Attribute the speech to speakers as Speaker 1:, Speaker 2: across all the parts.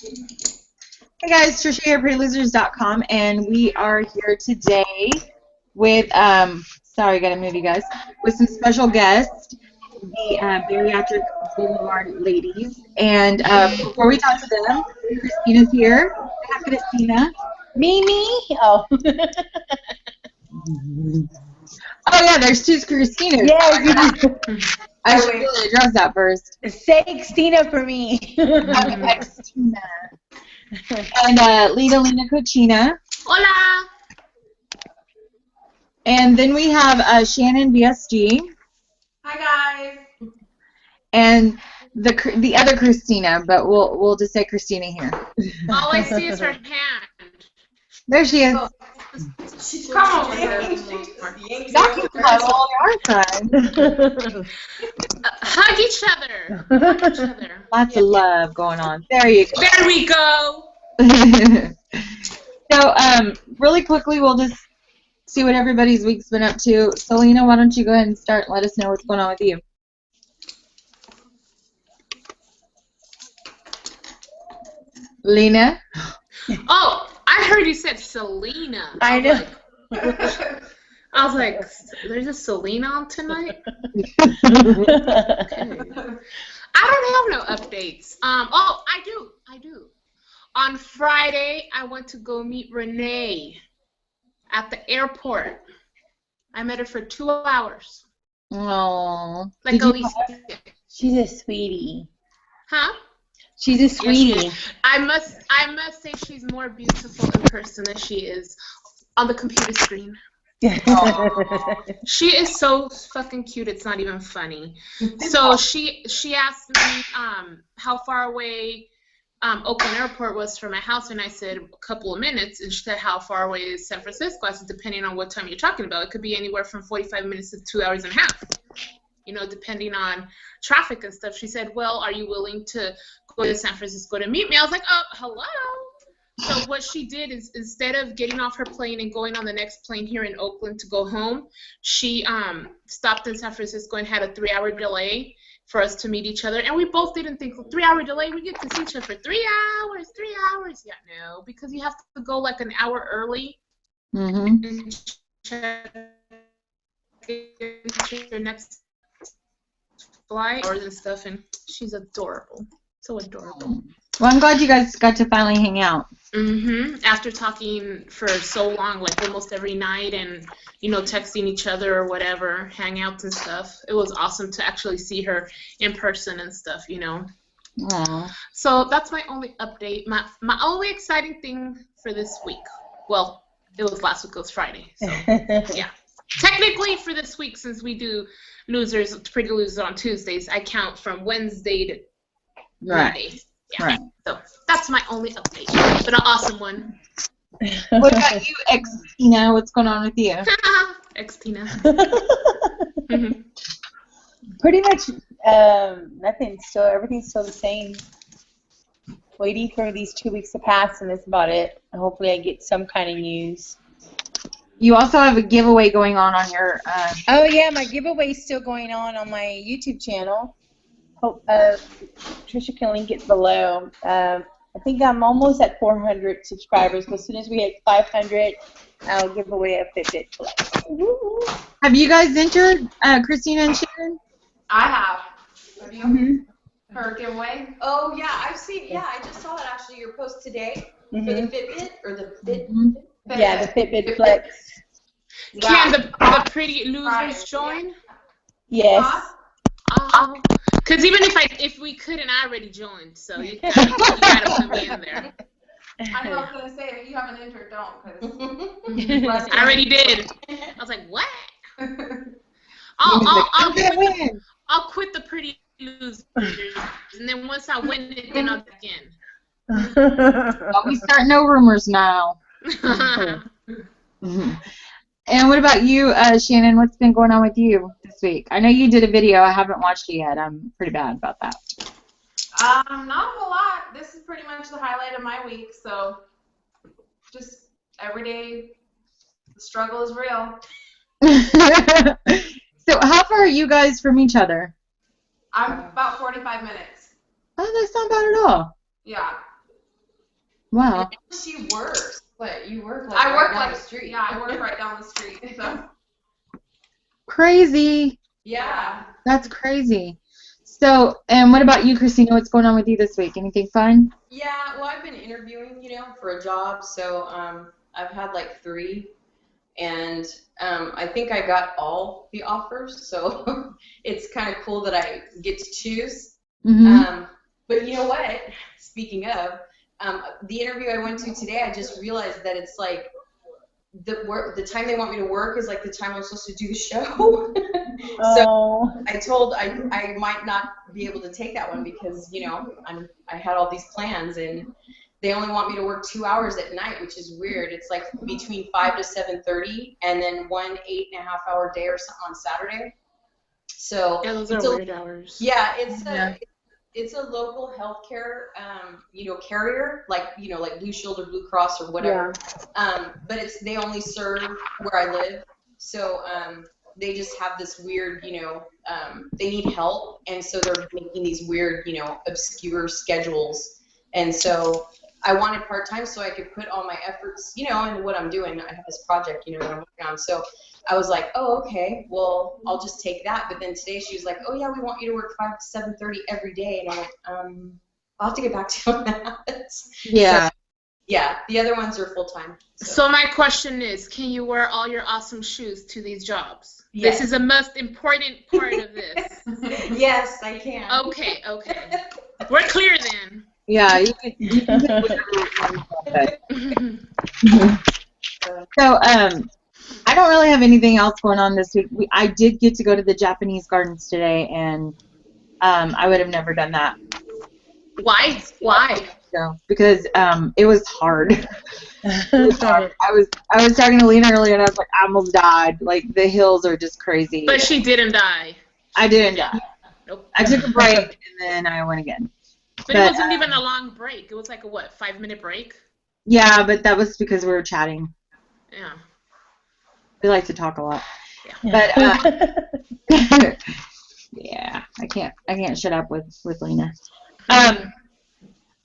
Speaker 1: Hey guys, Tricia here, PrettyLosers.com, and we are here today with, sorry, I gotta move you guys, with some special guests, the Bariatric Boulevard ladies. And before we talk to them, Christina's here. Hi, Christina.
Speaker 2: Me? Oh.
Speaker 1: Oh yeah, there's two Christinas.
Speaker 2: Yes.
Speaker 1: I should really address that first.
Speaker 2: Say Christina for me.
Speaker 1: Christina. And Lina Cochina.
Speaker 3: Hola.
Speaker 1: And then we have ShannonVSG.
Speaker 3: Hi guys.
Speaker 1: And the other Christina, but we'll just say Christina here.
Speaker 3: All I see is her hand.
Speaker 1: There she is.
Speaker 3: Come over here.
Speaker 1: That came from all our side.
Speaker 3: Hug each other. Hug each other.
Speaker 1: Lots of love going on. There you go.
Speaker 3: There we go.
Speaker 1: So, really quickly, we'll just see what everybody's week's been up to. So, Lina, why don't you go ahead and start and let us know what's going on with you. Lina?
Speaker 3: Oh, I heard you said Selena.
Speaker 2: I know.
Speaker 3: I was like, there's a Selena on tonight? Okay. I don't have no updates. Oh, I do. On Friday, I went to go meet Renee at the airport. I met her for 2 hours.
Speaker 1: Oh.
Speaker 3: Like Alicia.
Speaker 2: She's a sweetie.
Speaker 3: Huh?
Speaker 2: She's a sweetie.
Speaker 3: Yes, I must say she's more beautiful in person than she is on the computer screen. She is so fucking cute, it's not even funny. So she asked me how far away Oakland Airport was from my house, and I said a couple of minutes, and she said how far away is San Francisco? I said depending on what time you're talking about. It could be anywhere from 45 minutes to 2 hours and a half, you know, depending on traffic and stuff. She said, well, are you willing to go to San Francisco to meet me? I was like, oh, hello. So what she did is instead of getting off her plane and going on the next plane here in Oakland to go home, she stopped in San Francisco and had a 3-hour delay for us to meet each other. And we both didn't think, 3-hour delay, we get to see each other for 3 hours, 3 hours. Yeah, no, because you have to go like an hour early.
Speaker 1: Mm-hmm.
Speaker 3: And check into your next flight and stuff, and she's adorable. So adorable.
Speaker 1: Well, I'm glad you guys got to finally hang out.
Speaker 3: After talking for so long, like almost every night, and you know, texting each other or whatever, hangouts and stuff. It was awesome to actually see her in person and stuff, you know.
Speaker 1: Aww.
Speaker 3: So that's my only update. My only exciting thing for this week. Well, it was last week. It was Friday. So yeah. Technically for this week, since we do losers, Pretty Losers on Tuesdays, I count from Wednesday to Monday. Yeah.
Speaker 1: Right.
Speaker 3: So that's my only update, but an awesome one.
Speaker 1: What about you, X-Tina? What's going on with you?
Speaker 3: X-Tina.
Speaker 2: Pretty much nothing. Still, everything's still the same. Waiting for these 2 weeks to pass, and that's about it. Hopefully I get some kind of news.
Speaker 1: You also have a giveaway going on your...
Speaker 2: Oh, yeah, my giveaway's still going on my YouTube channel. Hope Tricia can link it below. I think I'm almost at 400 subscribers, but as soon as we hit 500, I'll give away a Fitbit Flex.
Speaker 1: Have you guys entered Christina and Shannon?
Speaker 4: I have. Have you? Her giveaway? Oh, yeah, I've seen, I just saw that actually, your post today for the Fitbit, or the Fit.
Speaker 2: Yeah, the Fitbit Flex.
Speaker 3: Can the Pretty Losers join?
Speaker 2: Yes.
Speaker 3: Because even if we couldn't, I already joined, so you gotta put me in there.
Speaker 4: I know I was going to say, if you haven't entered, don't, because
Speaker 3: I already did. I was like, what? I'll quit the Pretty Losers, and then once I win it, then I'll begin.
Speaker 1: Well, we start no rumors now. And what about you, Shannon? What's been going on with you this week? I know you did a video. I haven't watched it yet. I'm pretty bad about that.
Speaker 4: not a whole lot. This is pretty much the highlight of my week, so just every day, the struggle is real.
Speaker 1: So how far are you guys from each other?
Speaker 4: I'm about 45 minutes.
Speaker 1: Oh, that's not bad at all.
Speaker 4: Yeah.
Speaker 1: Wow.
Speaker 5: She works, but you work like
Speaker 4: I work
Speaker 5: right down
Speaker 4: like
Speaker 5: the street.
Speaker 4: Yeah, I work right down the street. So.
Speaker 1: Crazy.
Speaker 5: Yeah.
Speaker 1: That's crazy. So, and what about you, Christina? What's going on with you this week? Anything fun?
Speaker 5: Yeah, well, I've been interviewing, for a job, so I've had like 3, and I think I got all the offers, so it's kind of cool that I get to choose.
Speaker 1: Mm-hmm.
Speaker 5: But you know what? Speaking of, the interview I went to today, I just realized that it's like the time they want me to work is like the time I'm supposed to do the show. So I might not be able to take that one because I had all these plans and they only want me to work 2 hours at night, which is weird. It's like between 5 to 7:30 and then 1 8.5-hour day or something on Saturday. So
Speaker 3: Yeah, those are weird hours.
Speaker 5: Yeah, it's a local healthcare carrier, like Blue Shield or Blue Cross or whatever.
Speaker 2: Yeah.
Speaker 5: But they only serve where I live, so they just have this weird, they need help, and so they're making these weird, obscure schedules. And so I wanted part-time so I could put all my efforts, into what I'm doing. I have this project, that I'm working on. So I was like, oh, okay, well, I'll just take that. But then today she was like, oh, yeah, we want you to work 5 to 7:30 every day. And I'm like, I'll have to get back to you on that.
Speaker 1: Yeah.
Speaker 5: So, yeah, the other ones are full-time.
Speaker 3: So my question is, can you wear all your awesome shoes to these jobs?
Speaker 5: Yes.
Speaker 3: This is the most important part of this.
Speaker 5: Yes, I can.
Speaker 3: Okay. We're clear then.
Speaker 1: Yeah. You can do whatever you want. So, I don't really have anything else going on this week. I did get to go to the Japanese gardens today, and I would have never done that.
Speaker 3: Why?
Speaker 1: So, because it was hard. It was hard. I was talking to Lina earlier, and I was like, I almost died. Like, the hills are just crazy.
Speaker 3: But she didn't die.
Speaker 1: I didn't die.
Speaker 3: Nope.
Speaker 1: I took a break, and then I went again.
Speaker 3: But it wasn't even a long break. It was like a, 5-minute break?
Speaker 1: Yeah, but that was because we were chatting.
Speaker 3: Yeah.
Speaker 1: We like to talk a lot.
Speaker 2: Yeah.
Speaker 1: But, yeah, I can't shut up with Lina.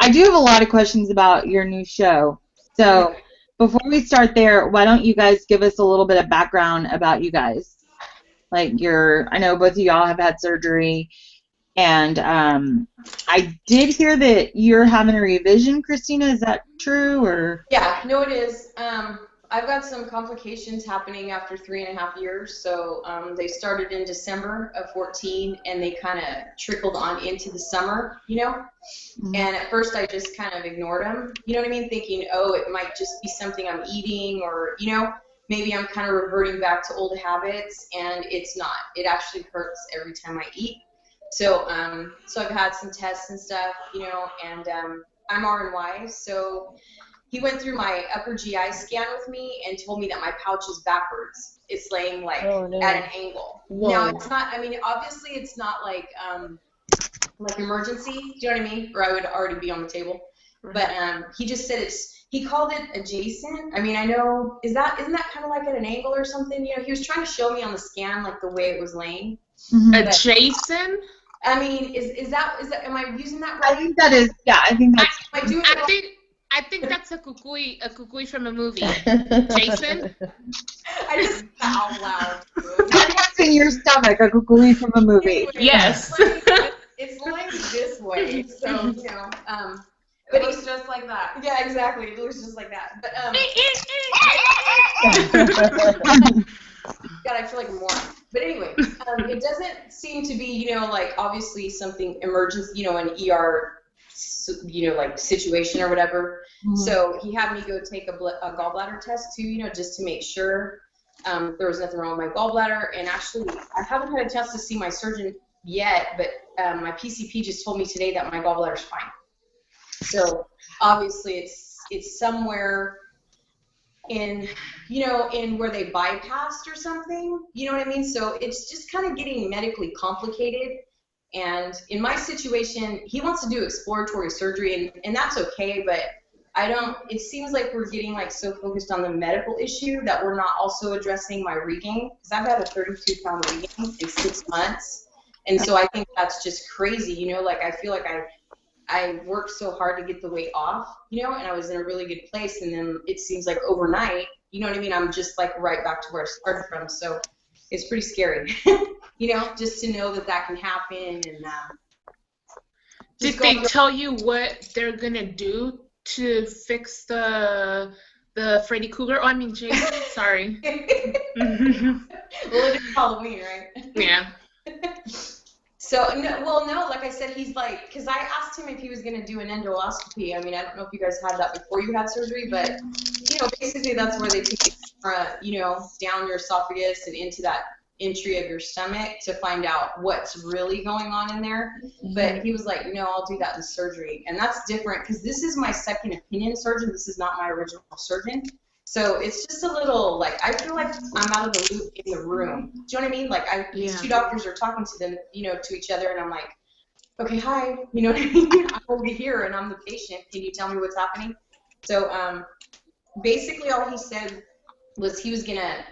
Speaker 1: I do have a lot of questions about your new show. So before we start there, why don't you guys give us a little bit of background about you guys? Like I know both of y'all have had surgery, and I did hear that you're having a revision, Christina. Is that true, or?
Speaker 5: Yeah, no, it is. I've got some complications happening after 3.5 years. So they started in December of 2014, and they kind of trickled on into the summer,
Speaker 1: Mm-hmm.
Speaker 5: And at first I just kind of ignored them, thinking, oh, it might just be something I'm eating, or, maybe I'm kind of reverting back to old habits, and it's not. It actually hurts every time I eat. So I've had some tests and stuff, and I'm RNY, so he went through my upper GI scan with me and told me that my pouch is backwards. It's laying at an angle.
Speaker 2: Whoa.
Speaker 5: Now it's not. I mean, obviously it's not like emergency. Do you know what I mean? Or I would already be on the table. But he just said he called it adjacent. I mean, I know isn't that kind of like at an angle or something? He was trying to show me on the scan like the way it was laying.
Speaker 1: Mm-hmm.
Speaker 3: Adjacent?
Speaker 5: I mean, is that am I using that right?
Speaker 1: I think that is. Yeah, I think that's.
Speaker 5: Am I doing it wrong?
Speaker 3: I think that's a kukui from a movie. Jason?
Speaker 5: I just out loud.
Speaker 1: What's in your stomach? A kukui from a movie.
Speaker 3: Yes.
Speaker 5: It's laying this way, so
Speaker 4: But it looks just like that.
Speaker 5: Yeah, exactly. It looks just like that. But God, I feel like a moron. But anyway, it doesn't seem to be, like obviously something emergency, an ER, like situation or whatever.
Speaker 1: Mm-hmm.
Speaker 5: So he had me go take a gallbladder test too, just to make sure there was nothing wrong with my gallbladder. And actually, I haven't had a chance to see my surgeon yet, but my PCP just told me today that my gallbladder's fine. So obviously it's somewhere in where they bypassed or something, you know what I mean? So it's just kind of getting medically complicated. And in my situation, he wants to do exploratory surgery, and that's okay, but it seems like we're getting like so focused on the medical issue that we're not also addressing my regain, because I've had a 32-pound regain in 6 months. And so I think that's just crazy, like I feel like I worked so hard to get the weight off, you know, and I was in a really good place, and then it seems like overnight, you know what I mean, I'm just like right back to where I started from. So it's pretty scary, you know, just to know that that can happen. And
Speaker 3: did they tell you what they're gonna do to fix the Freddy Krueger? Oh, I mean Jason. Sorry.
Speaker 5: Well, it is Halloween, right?
Speaker 3: Yeah.
Speaker 5: So, no, like I said, he's like, because I asked him if he was going to do an endoscopy. I mean, I don't know if you guys had that before you had surgery, but, you know, basically that's where they take it, you know, down your esophagus and into that entry of your stomach to find out what's really going on in there. But he was like, no, I'll do that in surgery. And that's different because this is my second opinion surgeon. This is not my original surgeon. So it's just a little, like, I feel like I'm out of the loop in the room. Do you know what I mean? Like, these two doctors are talking to them, you know, to each other, and I'm like, okay, hi, you know what I mean? I'm over here, and I'm the patient. Can you tell me what's happening? So basically all he said was he was going to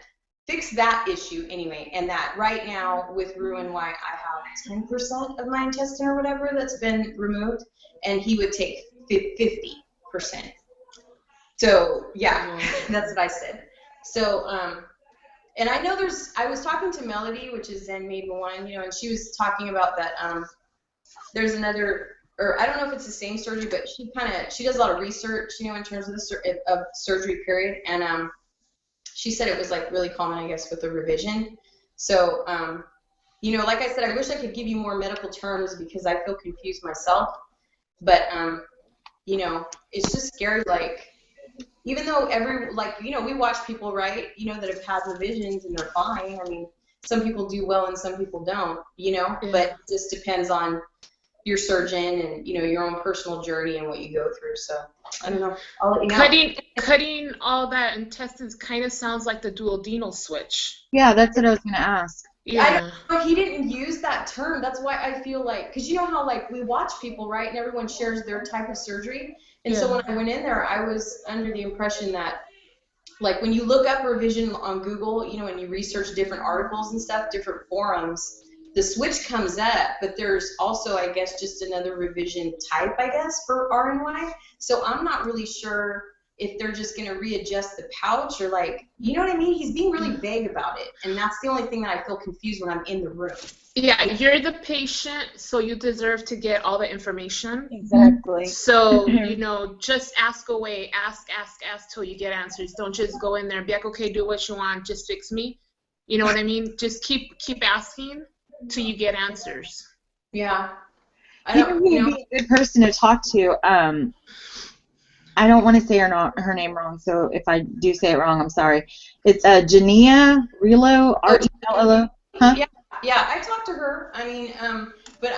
Speaker 5: fix that issue anyway, and that right now with RNY, I have 10% of my intestine or whatever that's been removed, and he would take 50%. So, yeah, that's what I said. So, and I know I was talking to Melody, which is Zen Maiden One, you know, and she was talking about that there's another, or I don't know if it's the same surgery, but she does a lot of research, you know, in terms of the surgery period, and she said it was, like, really common, I guess, with the revision. So, you know, like I said, I wish I could give you more medical terms because I feel confused myself, but, you know, it's just scary, like, even though you know, we watch people, right, you know, that have had revisions and they're fine. I mean, some people do well and some people don't, you know, but it just depends on your surgeon and, you know, your own personal journey and what you go through. So, I don't know. I'll let you know.
Speaker 3: Cutting all that intestines kind of sounds like the duodenal switch.
Speaker 1: Yeah, that's what I was going to ask.
Speaker 3: Yeah.
Speaker 5: I don't know, he didn't use that term. That's why I feel like, because you know how, like, we watch people, right, and everyone shares their type of surgery. And so when I went in there, I was under the impression that, like, when you look up revision on Google, you know, and you research different articles and stuff, different forums, the switch comes up, but there's also, I guess, just another revision type, I guess, for RNY. So I'm not really sure if they're just going to readjust the pouch or, like, you know what I mean? He's being really vague about it. And that's the only thing that I feel confused when I'm in the room.
Speaker 3: Yeah, you're the patient, so you deserve to get all the information.
Speaker 2: Exactly.
Speaker 3: So, you know, just ask away, ask till you get answers. Don't just go in there and be like, okay, do what you want, just fix me. You know what I mean? Just keep asking till you get answers.
Speaker 5: Yeah.
Speaker 1: He would be a good person to talk to. I don't want to say her name wrong, so if I do say it wrong, I'm sorry. It's Jania Relo, R-E-L-L-O. Huh?
Speaker 5: Yeah, I talked to her. I mean, but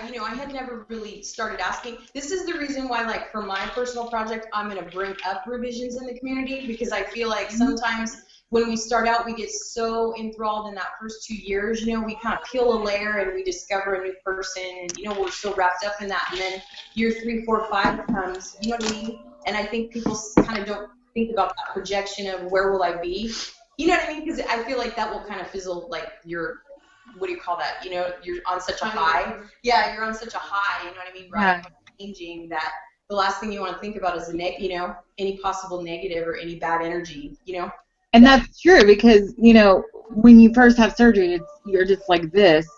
Speaker 5: you know, I had never really started asking. This is the reason why, like, for my personal project, I'm going to bring up revisions in the community, because I feel like sometimes when we start out, we get so enthralled in that first 2 years, you know, we kind of peel a layer and we discover a new person, and, you know, we're so wrapped up in that. And then year 3, 4, 5 comes, you know what I mean? And I think people kind of don't think about that projection of where will I be. You know what I mean? Because I feel like that will kind of fizzle, like, what do you call that? You know, you're on such a high. Yeah, you're on such a high, you know what I mean? Right. Changing that. The last thing you want to think about is you know, any possible negative or any bad energy, you know?
Speaker 1: And that's true, because, you know, when you first have surgery, you're just like this.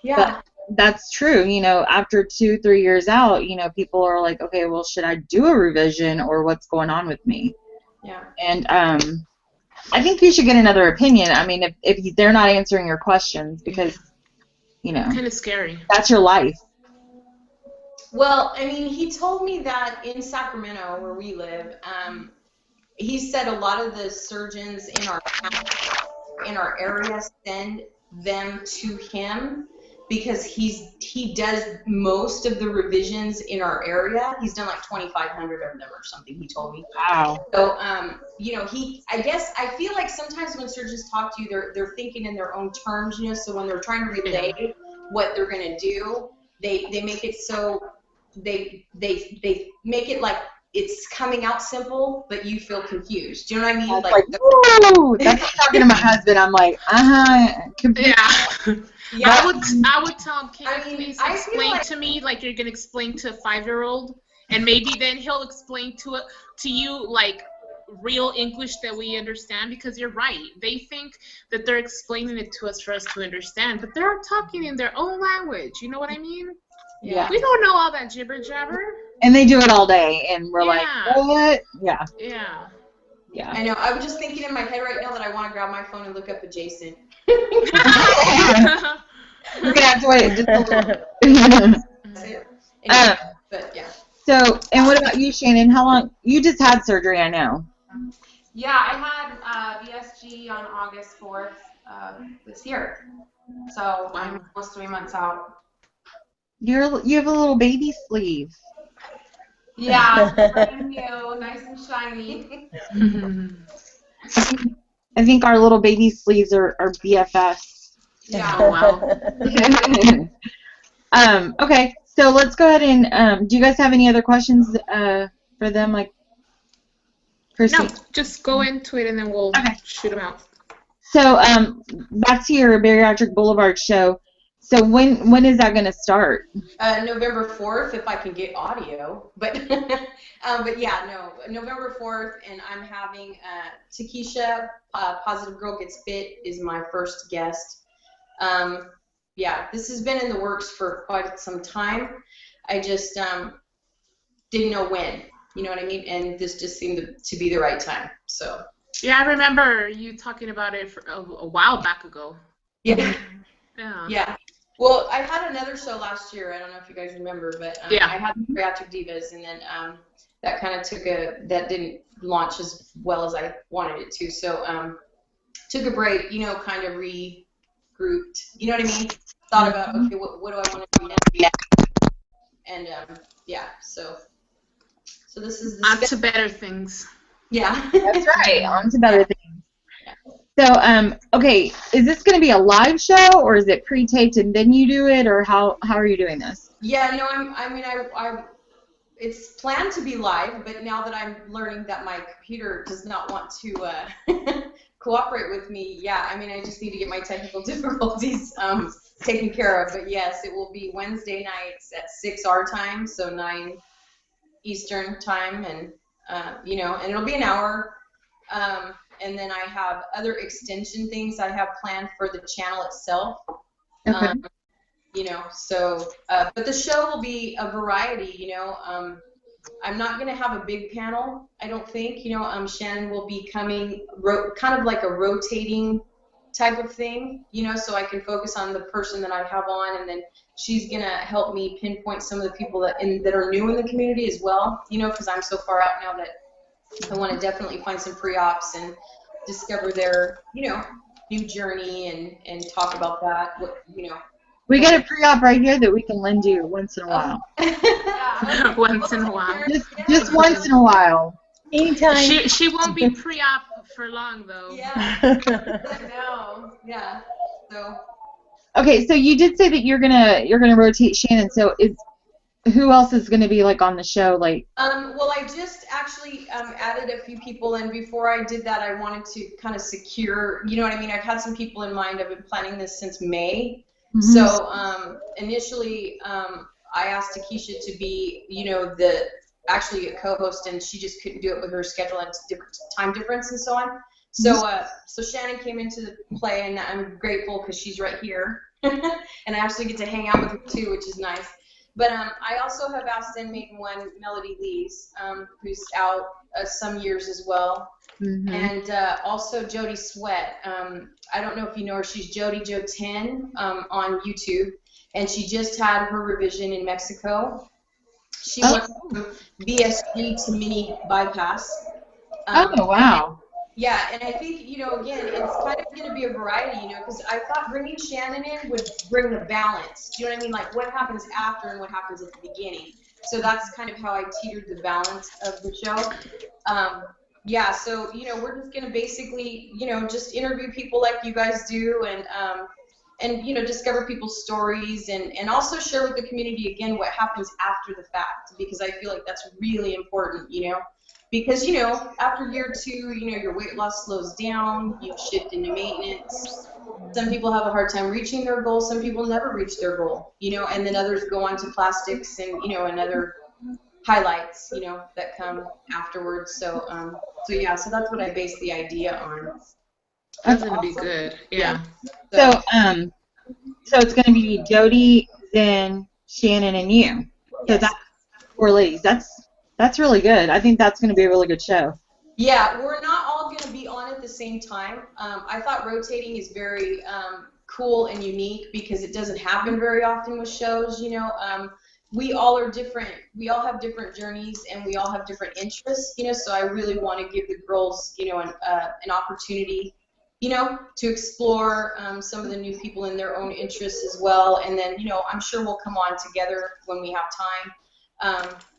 Speaker 5: Yeah.
Speaker 1: But that's true. You know, after 2, 3 years out, you know, people are like, okay, well, should I do a revision, or what's going on with me?
Speaker 5: Yeah.
Speaker 1: And I think you should get another opinion. I mean, if they're not answering your questions, because, you know,
Speaker 3: kind of scary.
Speaker 1: That's your life.
Speaker 5: Well, I mean, he told me that in Sacramento, where we live, he said a lot of the surgeons in our area send them to him because he does most of the revisions in our area. He's done like 2,500 of them or something, he told me.
Speaker 1: Wow.
Speaker 5: So, you know, I feel like sometimes when surgeons talk to you, they're thinking in their own terms, you know, so when they're trying to relay what they're going to do, they make it so they make it like it's coming out simple, but you feel confused. Do you know what I mean?
Speaker 1: Woo! That's like talking to my husband. I'm like, confused.
Speaker 3: Yeah.
Speaker 5: Yeah.
Speaker 3: I would tell him, can you please explain to me like you're gonna explain to a 5-year-old, and maybe then he'll explain to you like real English that we understand, because you're right. They think that they're explaining it to us for us to understand, but they're talking in their own language. You know what I mean?
Speaker 1: Yeah.
Speaker 3: We don't know all that jibber jabber.
Speaker 1: And they do it all day, and we're like, what? Yeah.
Speaker 3: Yeah.
Speaker 1: Yeah.
Speaker 5: I know. I'm just thinking in my head right now that I want to grab my phone and look up adjacent.
Speaker 1: We're gonna have to wait just a little.
Speaker 5: But yeah.
Speaker 1: So, and what about you, Shannon? How long? You just had surgery, I know.
Speaker 4: Yeah, I had VSG on August 4th this year. So I'm almost 3 months out.
Speaker 1: You have a little baby sleeve.
Speaker 4: Yeah, brand new, nice and shiny.
Speaker 1: I think our little baby sleeves are BFFs.
Speaker 4: Yeah.
Speaker 3: Oh,
Speaker 1: wow. Okay, so let's go ahead and do you guys have any other questions for them, like Christy?
Speaker 3: No, just go into it and then we'll shoot them out.
Speaker 1: So back to your Bariatric Boulevard show. So when is that going to start?
Speaker 5: November 4th, if I can get audio. But yeah, no, November 4th, and I'm having Tricia, Positive Girl Gets Fit, is my first guest. Yeah, this has been in the works for quite some time. I just didn't know when, you know what I mean? And this just seemed to be the right time. So.
Speaker 3: Yeah, I remember you talking about it for a while back ago.
Speaker 5: Yeah.
Speaker 3: Yeah.
Speaker 5: Yeah. Well, I had another show last year. I don't know if you guys remember, but I had Bariatric Divas, and then that kind of that didn't launch as well as I wanted it to. So took a break, you know, kind of regrouped. You know what I mean? Thought about, okay, what do I want to do next? And yeah, so this is the
Speaker 3: on to better things.
Speaker 5: Yeah.
Speaker 1: That's right. On to better things. So, okay, is this going to be a live show, or is it pre-taped and then you do it, or how are you doing this?
Speaker 5: Yeah, no, it's planned to be live, but now that I'm learning that my computer does not want to cooperate with me, yeah, I mean, I just need to get my technical difficulties taken care of. But yes, it will be Wednesday nights at 6 our time, so 9 Eastern time, and you know, and it'll be an hour. And then I have other extension things I have planned for the channel itself.
Speaker 1: Okay.
Speaker 5: You know, so, but the show will be a variety, you know. I'm not going to have a big panel, I don't think. You know, Shannon will be coming, kind of like a rotating type of thing, you know, so I can focus on the person that I have on, and then she's going to help me pinpoint some of the people that are new in the community as well, you know, because I'm so far out now that I want to definitely find some pre-ops and discover their, you know, new journey and talk about that, you know.
Speaker 1: We got a pre-op right here that we can lend you once in a while.
Speaker 5: Yeah.
Speaker 3: Once in a while.
Speaker 1: Just once in a while.
Speaker 2: Anytime.
Speaker 3: She won't be pre-op for long though.
Speaker 5: Yeah. I know. Yeah. So.
Speaker 1: Okay, so you did say that you're gonna rotate Shannon. So who else is gonna be like on the show? Like.
Speaker 5: Well, I just actually added a few people, and before I did that, I wanted to kind of secure. You know what I mean? I've had some people in mind. I've been planning this since May. Mm-hmm. So initially, I asked Tricia to be, you know, actually a co-host, and she just couldn't do it with her schedule and time difference and so on. So so Shannon came into the play, and I'm grateful because she's right here, and I actually get to hang out with her too, which is nice. But I also have asked in Maiden One Melody Lees, who's out some years as well, and also Jody Sweat. I don't know if you know her. She's Jody Jo 10 on YouTube, and she just had her revision in Mexico. She went from VSG to mini bypass.
Speaker 1: Oh, wow.
Speaker 5: Yeah, and I think, you know, again, it's kind of going to be a variety, you know, because I thought bringing Shannon in would bring the balance. Do you know what I mean? Like, what happens after and what happens at the beginning. So that's kind of how I teetered the balance of the show. Yeah, so, you know, we're just going to basically, you know, just interview people like you guys do, and you know, discover people's stories, and also share with the community, again, what happens after the fact, because I feel like that's really important, you know. Because, you know, after year 2, you know, your weight loss slows down, you shift into maintenance, Some people have a hard time reaching their goal. Some people never reach their goal, you know, and then others go on to plastics and, you know, and other highlights, you know, that come afterwards. So, so that's what I base the idea on.
Speaker 3: That's gonna be good. Yeah.
Speaker 1: So it's gonna be Jody, Zen, Shannon, and you. So
Speaker 5: Yes.
Speaker 1: that's 4 ladies. That's really good. I think that's gonna be a really good show.
Speaker 5: Yeah, we're not all going to be on at the same time. I thought rotating is very cool and unique because it doesn't happen very often with shows, you know. We all are different. We all have different journeys and we all have different interests, you know, so I really want to give the girls, you know, an opportunity, you know, to explore some of the new people in their own interests as well. And then, you know, I'm sure we'll come on together when we have time.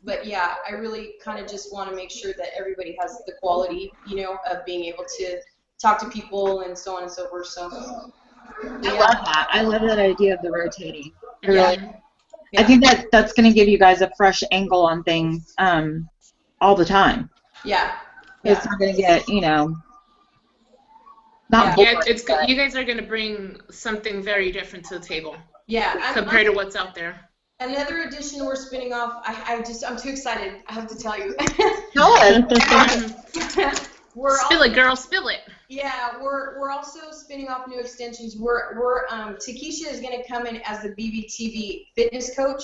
Speaker 5: But yeah, I really kind of just want to make sure that everybody has the quality, you know, of being able to talk to people and so on and so forth. So
Speaker 1: I love that. I love that idea of the rotating. I
Speaker 5: yeah.
Speaker 1: really, I think that's going to give you guys a fresh angle on things all the time.
Speaker 5: Yeah.
Speaker 1: It's not going to get, you know, not
Speaker 3: Yeah,
Speaker 1: boring,
Speaker 3: it's good.
Speaker 1: but-
Speaker 3: You guys are gonna bring something very different to the table
Speaker 5: Yeah.
Speaker 3: compared to what's out there.
Speaker 5: Another edition we're spinning off. I'm too excited. I have to tell you.
Speaker 1: Tell us.
Speaker 3: Spill it, girl. Spill it.
Speaker 5: Yeah, we're also spinning off new extensions. Takesha is going to come in as the BBTV fitness coach.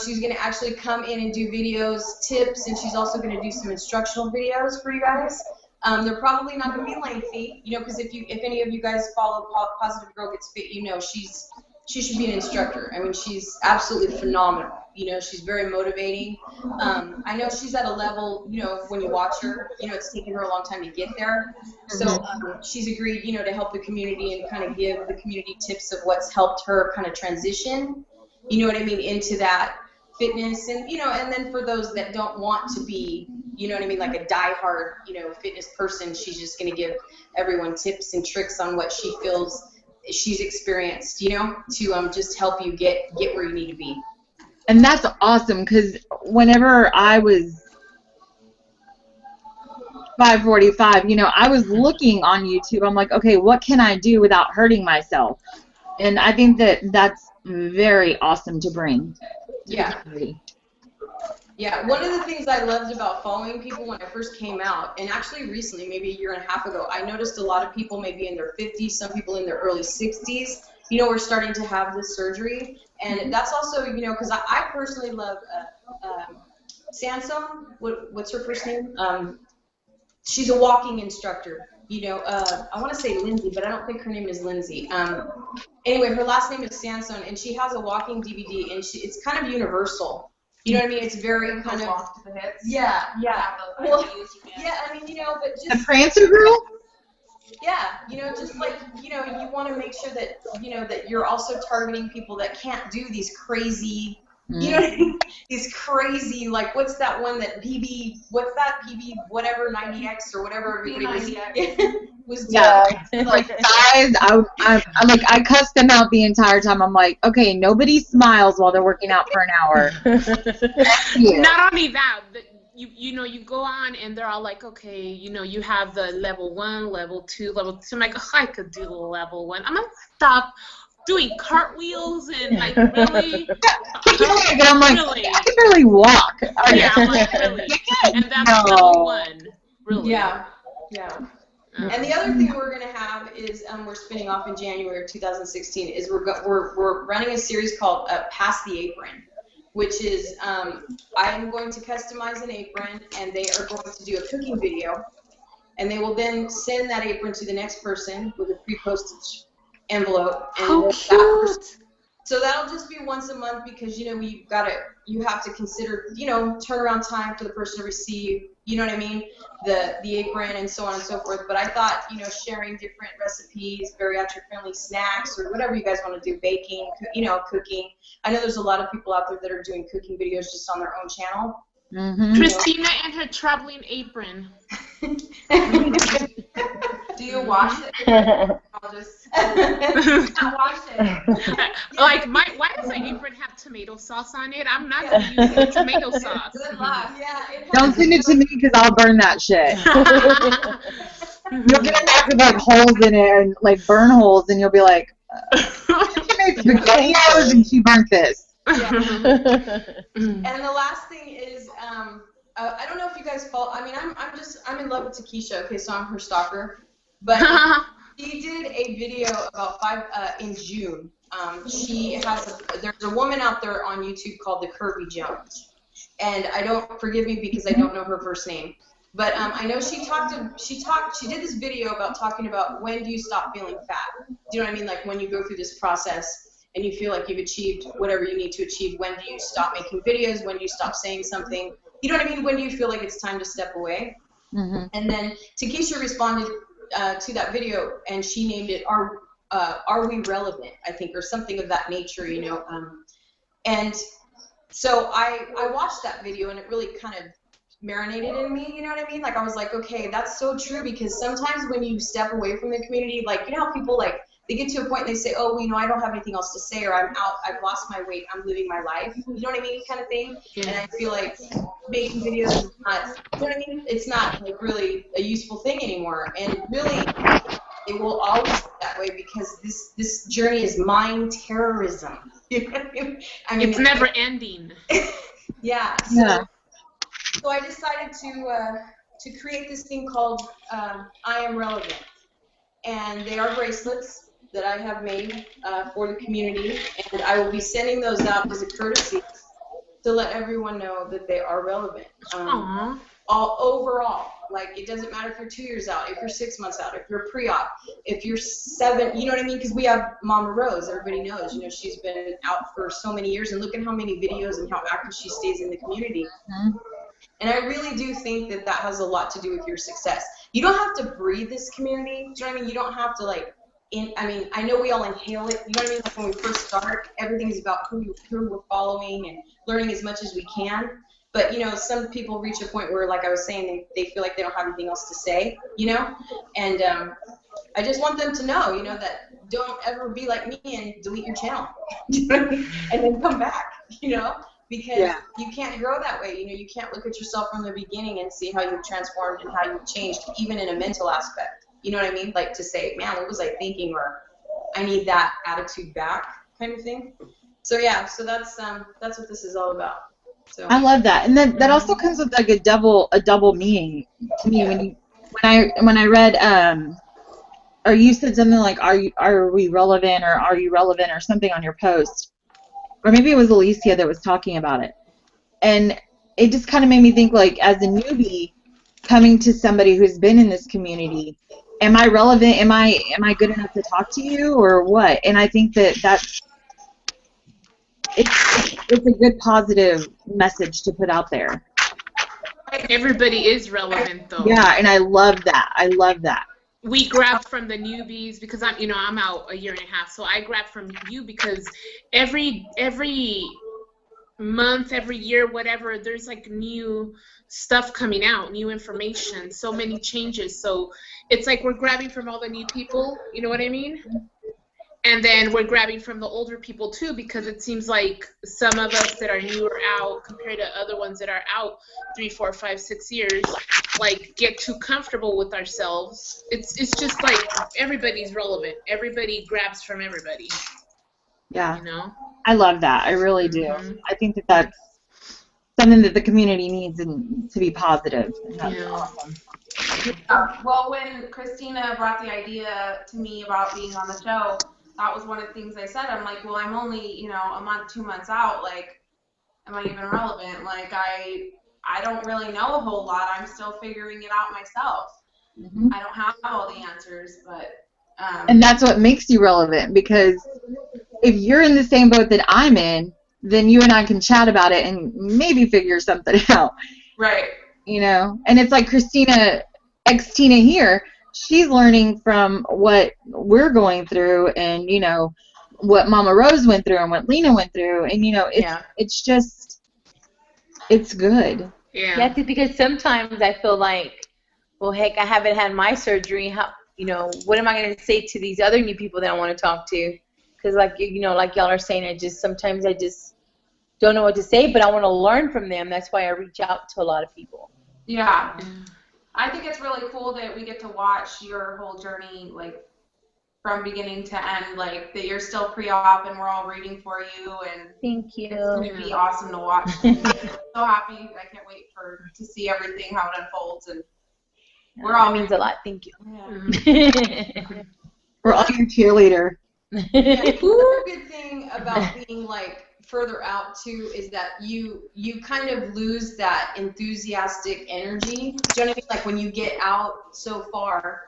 Speaker 5: She's going to actually come in and do videos, tips, and she's also going to do some instructional videos for you guys. They're probably not going to be lengthy, you know, because if any of you guys follow Positive Girl Gets Fit, you know she should be an instructor. I mean, she's absolutely phenomenal. You know, she's very motivating. I know she's at a level, you know, when you watch her, you know, it's taken her a long time to get there. So she's agreed, you know, to help the community and kind of give the community tips of what's helped her kind of transition, you know what I mean, into that fitness. And, you know, and then for those that don't want to be, you know what I mean, like a diehard, you know, fitness person, she's just going to give everyone tips and tricks on what she feels she's experienced, you know, to just help you get where you need to be.
Speaker 1: And that's awesome because whenever I was 5:45, you know, I was looking on YouTube. I'm like, okay, what can I do without hurting myself? And I think that's very awesome to bring to the community.
Speaker 5: Yeah, one of the things I loved about following people when I first came out, and actually recently, maybe a year and a half ago, I noticed a lot of people maybe in their 50s, some people in their early 60s, you know, were starting to have this surgery. And that's also, you know, because I personally love Sansom. What's her first name? She's a walking instructor. You know, I want to say Lindsay, but I don't think her name is Lindsay. Anyway, her last name is Sansom, and she has a walking DVD, and it's kind of universal. You know what I mean? It's very kind of
Speaker 4: off to the hips.
Speaker 5: Yeah.
Speaker 4: Well,
Speaker 5: Yeah, I mean, you know, but
Speaker 1: The
Speaker 5: just
Speaker 1: Prancer girl?
Speaker 5: yeah, you know, just like, you know, you want to make sure that, you know, that you're also targeting people that can't do these crazy, you know what I mean? These crazy, like, what's that one that PB whatever 90X or whatever everybody was doing.
Speaker 1: Yeah. Like, guys, I'm like, I cussed them out the entire time. I'm like, okay, nobody smiles while they're working out for an hour.
Speaker 3: Not only that, but you know, you go on and they're all like, okay, you know, you have the level 1, level 2, level 2. I'm like, oh, I could do the level 1. I'm like, stop doing cartwheels and like, really?
Speaker 1: I'm like,
Speaker 3: really?
Speaker 1: I can barely walk.
Speaker 3: Yeah, I'm like, really? And that's level 1, really?
Speaker 5: Yeah. And the other thing we're going to have is we're spinning off in January of 2016 is we're running a series called Pass the Apron, which is I'm going to customize an apron, and they are going to do a cooking video, and they will then send that apron to the next person with a pre-postage envelope. And
Speaker 3: How cute!
Speaker 5: So that'll just be once a month because, you know, you have to consider, you know, turnaround time for the person to receive, you know what I mean, the apron and so on and so forth. But I thought, you know, sharing different recipes, bariatric friendly snacks, or whatever you guys want to do, baking, you know, cooking. I know there's a lot of people out there that are doing cooking videos just on their own channel.
Speaker 3: Christina and her traveling apron.
Speaker 4: do you wash it? I'll just not wash it.
Speaker 3: Like, why does the apron have tomato sauce on it? I'm not going to use the tomato sauce.
Speaker 4: Good luck.
Speaker 5: Yeah.
Speaker 1: Don't send it to me because I'll burn that shit. You'll get a box with like holes in it and like burn holes, and you'll be like, she made spaghettios and she burnt this.
Speaker 5: Yeah. And the last thing is, I don't know if you guys follow. I mean, I'm in love with Takesha. Okay, so I'm her stalker. But she did a video about in June. There's a woman out there on YouTube called the Curvy Jones, and forgive me because I don't know her first name. But I know she did this video about talking about when do you stop feeling fat. Do you know what I mean? Like when you go through this process and you feel like you've achieved whatever you need to achieve, when do you stop making videos? When do you stop saying something? You know what I mean? When do you feel like it's time to step away? Mm-hmm. And then Takesha responded to that video, and she named it Are We Relevant, I think, or something of that nature, you know. And so I watched that video, and it really kind of marinated in me, you know what I mean? Like, I was like, okay, that's so true, because sometimes when you step away from the community, like, you know how people, like, they get to a point and they say, oh, you know, I don't have anything else to say, or I'm out, I've lost my weight, I'm living my life, you know what I mean, kind of thing. Yeah. And I feel like making videos is not, you know what I mean, it's not, like, really a useful thing anymore. And really, it will always be that way, because this journey is mind terrorism. You know what I mean? It's never ending. Yeah. So I decided to create this thing called I Am Relevant. And they are bracelets that I have made for the community. And I will be sending those out as a courtesy to let everyone know that they are relevant. All overall. Like, it doesn't matter if you're 2 years out, if you're 6 months out, if you're pre-op, if you're 7, you know what I mean? Because we have Mama Rose, everybody knows, you know, she's been out for so many years, and look at how many videos and how active she stays in the community. Mm-hmm. And I really do think that has a lot to do with your success. You don't have to breathe this community, do you know what I mean? You don't have to, like, I know we all inhale it, you know what I mean? Like, when we first start, everything is about who we're following and learning as much as we can. But, you know, some people reach a point where, like I was saying, they feel like they don't have anything else to say, you know? And I just want them to know, you know, that don't ever be like me and delete your channel, you know what I mean? And then come back, you know? Because you can't grow that way. You know, you can't look at yourself from the beginning and see how you've transformed and how you've changed, even in a mental aspect. You know what I mean? Like, to say, man, what was I thinking? Or I need that attitude back, kind of thing. So yeah, so that's what this is all about. So
Speaker 1: I love that, and that also comes with like a double meaning to me. When I read or you said something like, are we relevant, or are you relevant, or something on your post. Or maybe it was Alicia that was talking about it. And it just kind of made me think, like, as a newbie coming to somebody who's been in this community, am I relevant? Am I good enough to talk to you, or what? And I think it's a good positive message to put out there.
Speaker 3: Everybody is relevant, though.
Speaker 1: Yeah, and I love that. I love that.
Speaker 3: We grab from the newbies because I'm out a year and a half, so I grab from you because every month, every year, whatever, there's like new stuff coming out, new information, so many changes. So it's like we're grabbing from all the new people, you know what I mean? And then we're grabbing from the older people too, because it seems like some of us that are newer out compared to other ones that are out 3, 4, 5, 6 years, like, get too comfortable with ourselves. It's just like everybody's relevant. Everybody grabs from everybody.
Speaker 1: Yeah.
Speaker 3: You know?
Speaker 1: I love that. I really do. Mm-hmm. I think that's something that the community needs, and to be positive. And that's awesome.
Speaker 4: Well, when Christina brought the idea to me about being on the show, that was one of the things I said. I'm like, well, I'm only, you know, a month, 2 months out. Like, am I even relevant? Like, I don't really know a whole lot. I'm still figuring it out myself. Mm-hmm. I don't have all the answers, but...
Speaker 1: and that's what makes you relevant, because if you're in the same boat that I'm in, then you and I can chat about it and maybe figure something out.
Speaker 4: Right.
Speaker 1: You know? And it's like Christina, ex-Tina here, she's learning from what we're going through, and, you know, what Mama Rose went through and what Lina went through, and, you know, it's just, it's good.
Speaker 2: Yeah, because sometimes I feel like, well, heck, I haven't had my surgery. How, you know, what am I going to say to these other new people that I want to talk to? Because, like, you know, like y'all are saying, sometimes I just don't know what to say, but I want to learn from them. That's why I reach out to a lot of people.
Speaker 4: Yeah. I think it's really cool that we get to watch your whole journey, like from beginning to end, like that you're still pre-op and we're all rooting for you, and
Speaker 2: Thank you.
Speaker 4: it's going to be awesome to watch. I'm so happy. I can't wait to see everything, how it unfolds, and we're all
Speaker 2: That means a lot. Thank you.
Speaker 4: Yeah.
Speaker 1: We're all your cheerleader.
Speaker 5: Yeah, another good thing about being like further out too is that you kind of lose that enthusiastic energy. Do you know what I mean? Like when you get out so far,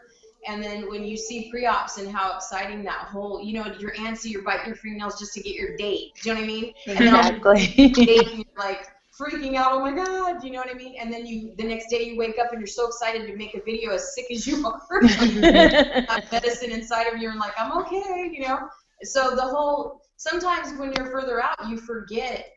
Speaker 5: and then when you see pre-ops and how exciting that whole, you're antsy, you're biting your fingernails just to get your date. Do you know what I mean?
Speaker 2: Exactly.
Speaker 5: And then you're like freaking out, oh my God, you know what I mean? And then the next day you wake up and you're so excited to make a video as sick as you are. Medicine inside of you and like, I'm okay, So sometimes when you're further out, you forget,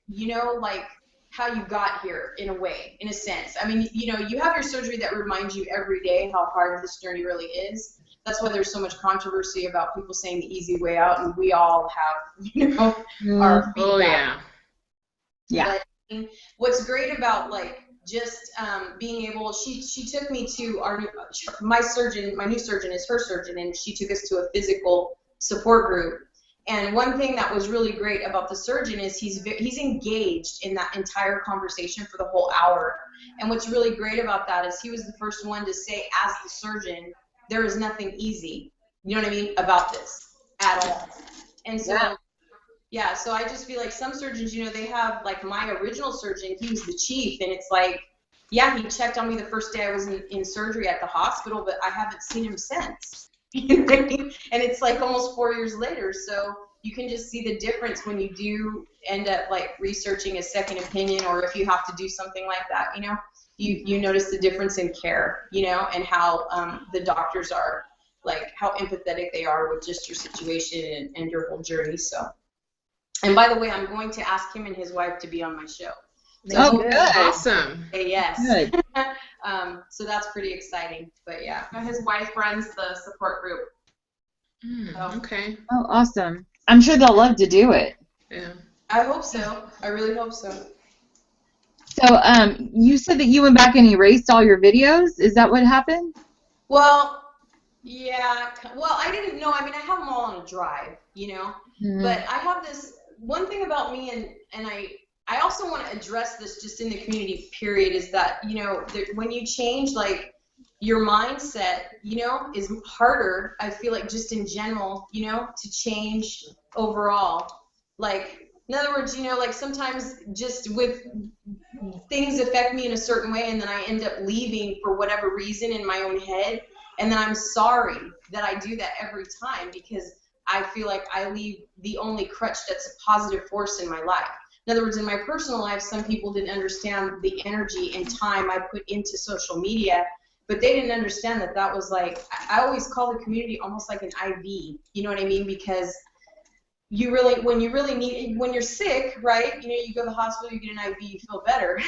Speaker 5: like how you got here in a way, in a sense. I mean, you have your surgery that reminds you every day how hard this journey really is. That's why there's so much controversy about people saying the easy way out, and we all have, our feedback.
Speaker 3: Oh, yeah.
Speaker 1: Yeah.
Speaker 5: But what's great about like just being able, she took me to my new surgeon is her surgeon, and she took us to a physical support group. And one thing that was really great about the surgeon is he's engaged in that entire conversation for the whole hour. And what's really great about that is he was the first one to say, as the surgeon, there is nothing easy, you know what I mean, about this at all. And so yeah, so I just feel like some surgeons, they have, like my original surgeon, he was the chief, and it's like, yeah, he checked on me the first day I was in surgery at the hospital, but I haven't seen him since. You know what I mean? And it's like almost 4 years later, so you can just see the difference when you do end up like researching a second opinion, or if you have to do something like that, you notice the difference in care, and how the doctors are, like how empathetic they are with just your situation and your whole journey. So. And by the way, I'm going to ask him and his wife to be on my show. So
Speaker 1: good.
Speaker 3: Awesome.
Speaker 5: say yes.
Speaker 1: Good.
Speaker 5: So that's pretty exciting. But yeah.
Speaker 4: His wife runs the support group.
Speaker 3: Okay.
Speaker 1: Oh, awesome. I'm sure they'll love to do it.
Speaker 3: Yeah.
Speaker 5: I hope so. I really hope so.
Speaker 1: So, you said that you went back and erased all your videos. Is that what happened?
Speaker 5: Well, yeah. Well, I didn't know. I mean, I have them all on a drive,
Speaker 1: Mm-hmm.
Speaker 5: But I have this one thing about me, and I also want to address this just in the community, period, is that, when you change, like, your mindset, is harder, I feel like, just in general, to change overall. Like, in other words, like, sometimes just with things affect me in a certain way, and then I end up leaving for whatever reason in my own head, and then I'm sorry that I do that every time, because I feel like I leave the only crutch that's a positive force in my life. In other words, in my personal life, some people didn't understand the energy and time I put into social media, but they didn't understand that was like, I always call the community almost like an IV, you know what I mean? Because when you're sick, right, you go to the hospital, you get an IV, you feel better.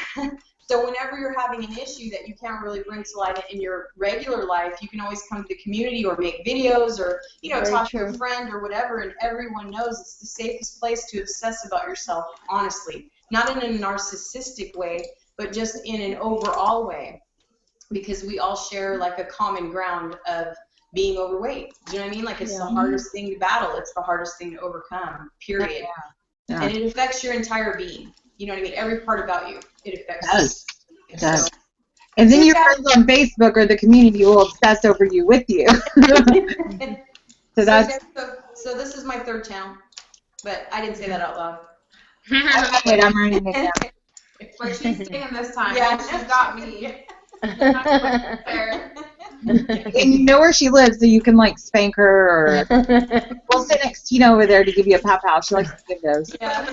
Speaker 5: So whenever you're having an issue that you can't really bring to light in your regular life, you can always come to the community or make videos or, talk to a friend or whatever, and everyone knows it's the safest place to obsess about yourself, honestly. Not in a narcissistic way, but just in an overall way, because we all share like a common ground of being overweight. Do you know what I mean? Like, it's the hardest thing to battle. It's the hardest thing to overcome, period. Yeah. And it affects your entire being. You know what I mean? Every part about you, it affects.
Speaker 1: It does. So, and then your friends on Facebook or the community will obsess over you with you. So
Speaker 5: this is my third channel, but I didn't say that out loud.
Speaker 1: Wait, I'm writing it down.
Speaker 4: But she's saying this time.
Speaker 5: Yeah,
Speaker 4: she's got me.
Speaker 1: And you know where she lives, so you can like spank her, or we'll sit next to Tina over there to give you a pow pow. She likes to give those.
Speaker 5: Yeah.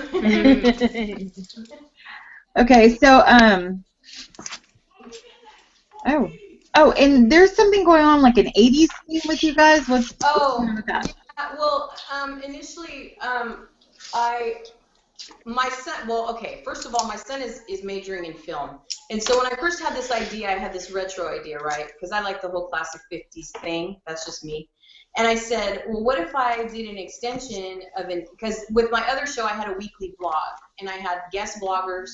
Speaker 1: Okay, so oh, and there's something going on like an 80s theme with you guys. What's going on with that?
Speaker 5: Yeah, well, initially, my son, first of all, my son is majoring in film. And so when I first had this idea, I had this retro idea, right? Because I like the whole classic 50s thing. That's just me. And I said, well, what if I did an extension of it? Because with my other show, I had a weekly blog. And I had guest bloggers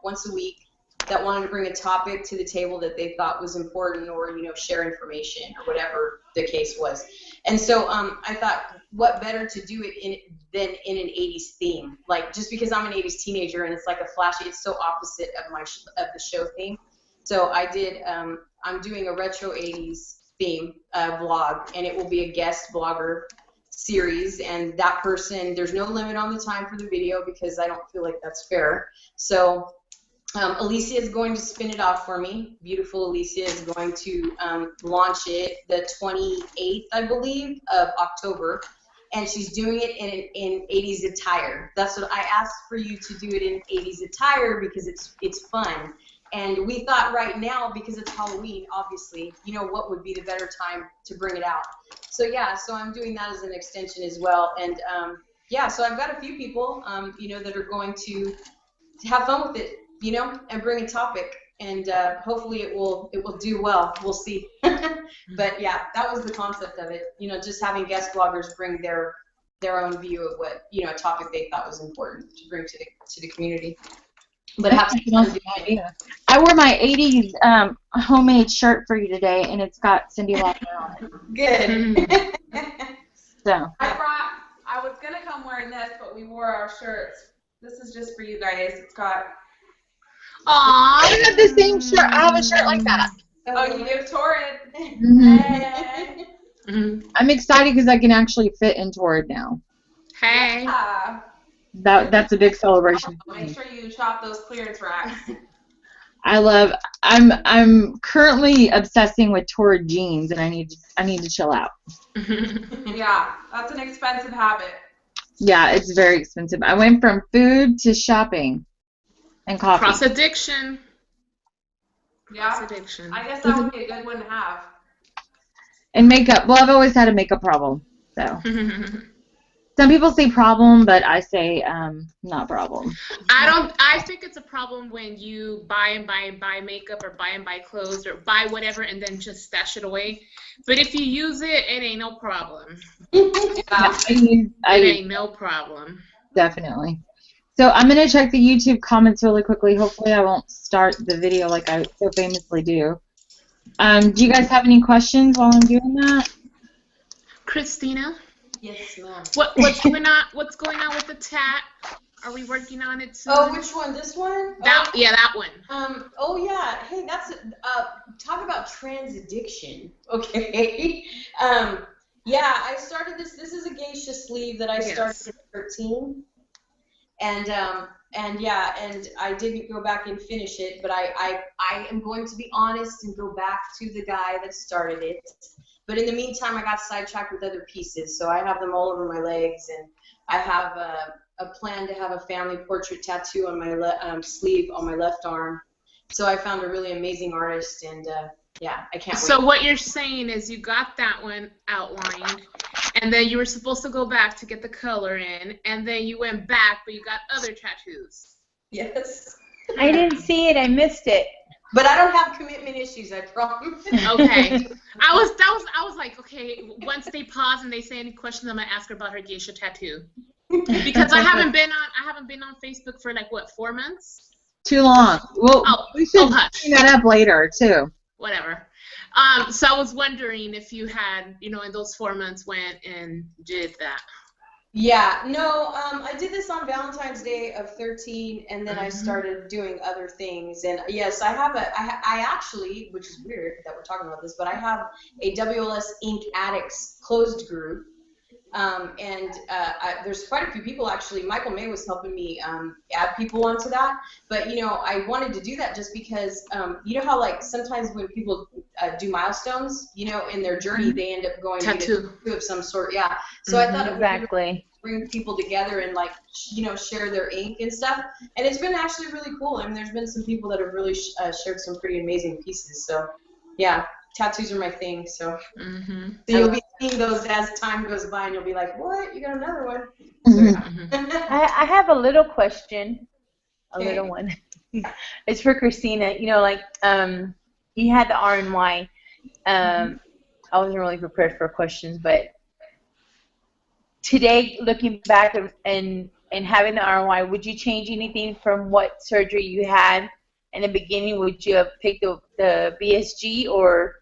Speaker 5: once a week. that wanted to bring a topic to the table that they thought was important, or share information or whatever the case was. And so I thought, what better to do it than in an 80s theme? Like, just because I'm an 80s teenager and it's like a flashy, it's so opposite of the show theme. So I did. I'm doing a retro 80s theme vlog, and it will be a guest blogger series, and that person, there's no limit on the time for the video because I don't feel like that's fair. So Alicia is going to spin it off for me. Beautiful Alicia is going to launch it the 28th, I believe, of October, and she's doing it in 80s attire. That's what I asked for you to do, it in 80s attire because it's fun. And we thought right now, because it's Halloween, obviously, what would be the better time to bring it out. So yeah, so I'm doing that as an extension as well. And yeah, so I've got a few people, that are going to have fun with it, and bring a topic. And hopefully it will do well. We'll see. But yeah, that was the concept of it. Just having guest bloggers bring their own view of what, a topic they thought was important to bring to the community. But
Speaker 1: idea. I wore my 80s homemade shirt for you today, and it's got Cindy Lauper on it.
Speaker 5: Good.
Speaker 1: So.
Speaker 4: I was going to come wearing this, but we wore our shirts. This is just for you guys. It's got...
Speaker 1: Aw, I have the same shirt. I have a shirt like that.
Speaker 4: Oh, you do? Torrid.
Speaker 1: Mm-hmm.
Speaker 4: Hey.
Speaker 1: Mm-hmm. I'm excited because I can actually fit in Torrid now.
Speaker 3: Hey.
Speaker 4: Yeah.
Speaker 1: That's a big celebration.
Speaker 4: Make sure you shop those clearance racks.
Speaker 1: I'm currently obsessing with Torrid jeans, and I need to chill out.
Speaker 4: Yeah, that's an expensive habit.
Speaker 1: Yeah, it's very expensive. I went from food to shopping and coffee.
Speaker 3: Cross addiction.
Speaker 4: Yeah.
Speaker 3: Cross addiction.
Speaker 4: I guess that would be a good one to have.
Speaker 1: And makeup. Well, I've always had a makeup problem, so. Some people say problem, but I say not problem.
Speaker 3: I think it's a problem when you buy and buy makeup, or buy and buy clothes, or buy whatever and then just stash it away. But if you use it, it ain't no problem.
Speaker 1: Yeah,
Speaker 3: it ain't no problem.
Speaker 1: Definitely. So I'm going to check the YouTube comments really quickly. Hopefully I won't start the video like I so famously do. Do you guys have any questions while I'm doing that?
Speaker 3: Christina?
Speaker 5: Yes, ma'am.
Speaker 3: What's going on? What's going on with the tat? Are we working on it soon?
Speaker 5: Oh, which one? This one?
Speaker 3: Yeah, that one.
Speaker 5: Oh yeah. Hey, that's talk about trans addiction. Okay. Yeah, I started this. This is a geisha sleeve that I started at 13, and yeah, and I didn't go back and finish it, but I am going to be honest and go back to the guy that started it. But in the meantime, I got sidetracked with other pieces, so I have them all over my legs, and I have a plan to have a family portrait tattoo on my sleeve on my left arm. So I found a really amazing artist, and yeah, I can't wait.
Speaker 3: So what you're saying is you got that one outlined, and then you were supposed to go back to get the color in, and then you went back, but you got other tattoos.
Speaker 5: Yes.
Speaker 2: I didn't see it. I missed it.
Speaker 5: But I don't have commitment issues, I promise.
Speaker 3: Okay. I was like, okay, once they pause and they say any questions, I'm gonna ask her about her geisha tattoo. Because I haven't been on Facebook for like what, 4 months?
Speaker 1: Too long. Well, we should bring that up later too.
Speaker 3: Whatever. So I was wondering if you had, in those 4 months went and did that.
Speaker 5: Yeah, no, I did this on Valentine's Day of 13, and then I started doing other things. And yes, I actually, which is weird that we're talking about this, but I have a WLS Inc. Addicts closed group. And there's quite a few people actually. Michael May was helping me add people onto that. But, I wanted to do that just because, you know how like sometimes when people do milestones, in their journey, they end up going to get a tattoo of some sort. Yeah. So I thought it would really bring people together and like, share their ink and stuff. And it's been actually really cool. I mean, there's been some people that have really shared some pretty amazing pieces. So, yeah. Tattoos are my thing, so you'll be seeing those as time goes by, and you'll be like, "What? You got another one?" So, yeah.
Speaker 2: I have a little question, little one. It's for Christina. You had the RNY. I wasn't really prepared for questions, but today, looking back and having the RNY, would you change anything from what surgery you had in the beginning, would you have picked the VSG or,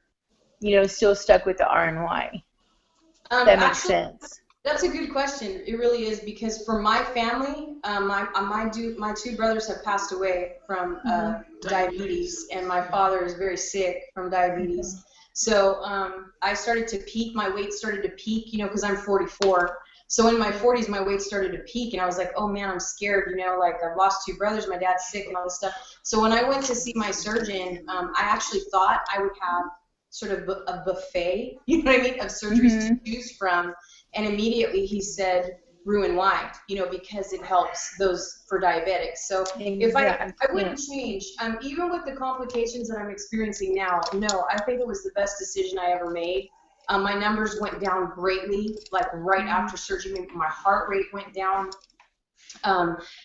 Speaker 2: still stuck with the RNY? That makes sense.
Speaker 5: That's a good question. It really is, because for my family, my two brothers have passed away from diabetes, and my father is very sick from diabetes. So I started to peak. My weight started to peak, because I'm 44. So in my 40s, my weight started to peak, and I was like, oh man, I'm scared, like I've lost 2 brothers, my dad's sick and all this stuff. So when I went to see my surgeon, I actually thought I would have sort of a buffet, of surgeries to choose from. And immediately he said RNY, because it helps those for diabetics. So if I wouldn't change, even with the complications that I'm experiencing now, no, I think it was the best decision I ever made. My numbers went down greatly, like right after surgery. My heart rate went down.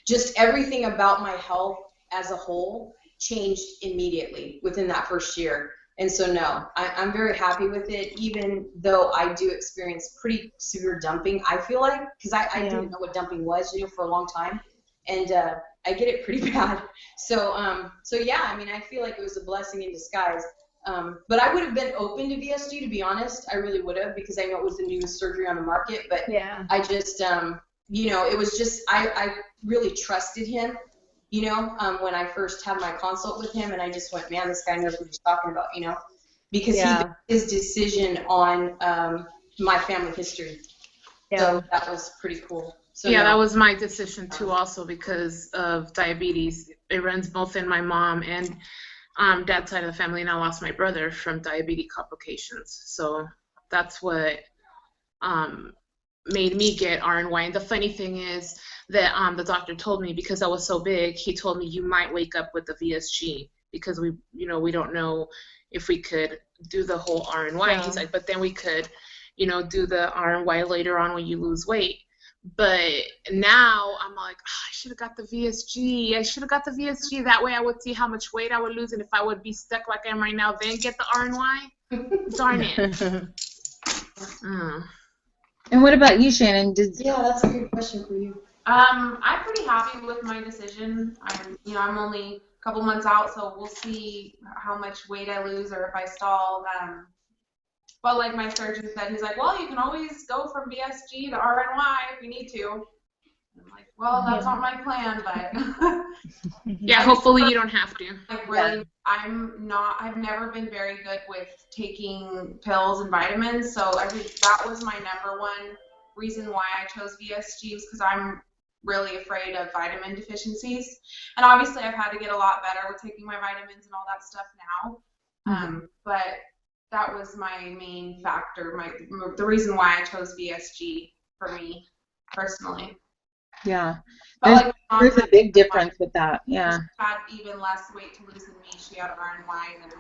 Speaker 5: Just everything about my health as a whole changed immediately within that first year. And so, no, I'm very happy with it, even though I do experience pretty severe dumping, I feel like, because I didn't know what dumping was, for a long time. And I get it pretty bad. So yeah, I feel like it was a blessing in disguise. But I would have been open to VSG, to be honest. I really would have, because I know it was the newest surgery on the market. But I just, it was just, I really trusted him, when I first had my consult with him. And I just went, man, this guy knows what he's talking about, because he made his decision on my family history. So that was pretty cool. So
Speaker 3: that was my decision too, also because of diabetes. It runs both in my mom and dad's side of the family, and I lost my brother from diabetes complications. So that's what made me get RNY. And the funny thing is that the doctor told me, because I was so big, he told me you might wake up with the VSG, because we don't know if we could do the whole RNY. He's like, but then we could, do the RNY later on when you lose weight. But now I'm like, I should have got the VSG. I should have got the VSG. That way I would see how much weight I would lose, and if I would be stuck like I am right now, then get the RNY. Darn it.
Speaker 1: And what about you, Shannon?
Speaker 5: Yeah, that's a good question for you.
Speaker 4: I'm pretty happy with my decision. I'm only a couple months out, so we'll see how much weight I lose or if I stall. But like my surgeon said, he's like, well, you can always go from VSG to RNY if you need to. I'm like, well, that's not my plan, but
Speaker 3: yeah, hopefully you don't have to.
Speaker 4: Like really, I've never been very good with taking pills and vitamins, so I think that was my number one reason why I chose VSG, was because I'm really afraid of vitamin deficiencies. And obviously I've had to get a lot better with taking my vitamins and all that stuff now. But that was my main factor, the reason why I chose VSG for me personally.
Speaker 1: Yeah,
Speaker 4: But
Speaker 1: there's a big difference with that. Yeah.
Speaker 4: She had even less weight to lose than me. She had RNY, and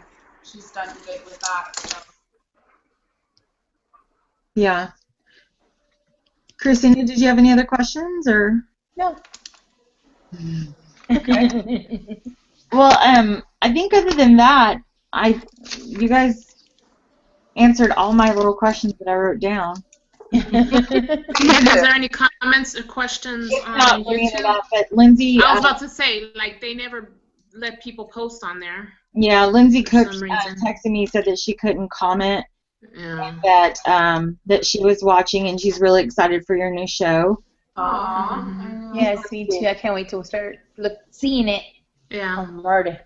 Speaker 4: she's done good with that. So.
Speaker 1: Yeah. Christina, did you have any other questions or?
Speaker 2: No.
Speaker 1: Okay. Well, I think other than that, you guys answered all my little questions that I wrote down.
Speaker 3: Is there any comments or questions on YouTube?
Speaker 1: But Lindsay,
Speaker 3: I was about to say, like, they never let people post on there.
Speaker 1: Yeah, Lindsay Cook texted me, said that she couldn't comment.
Speaker 3: Yeah.
Speaker 1: That she was watching, and she's really excited for your new show.
Speaker 2: Aww. Yes, me too. I can't wait to start seeing it.
Speaker 3: Yeah.
Speaker 2: On Friday.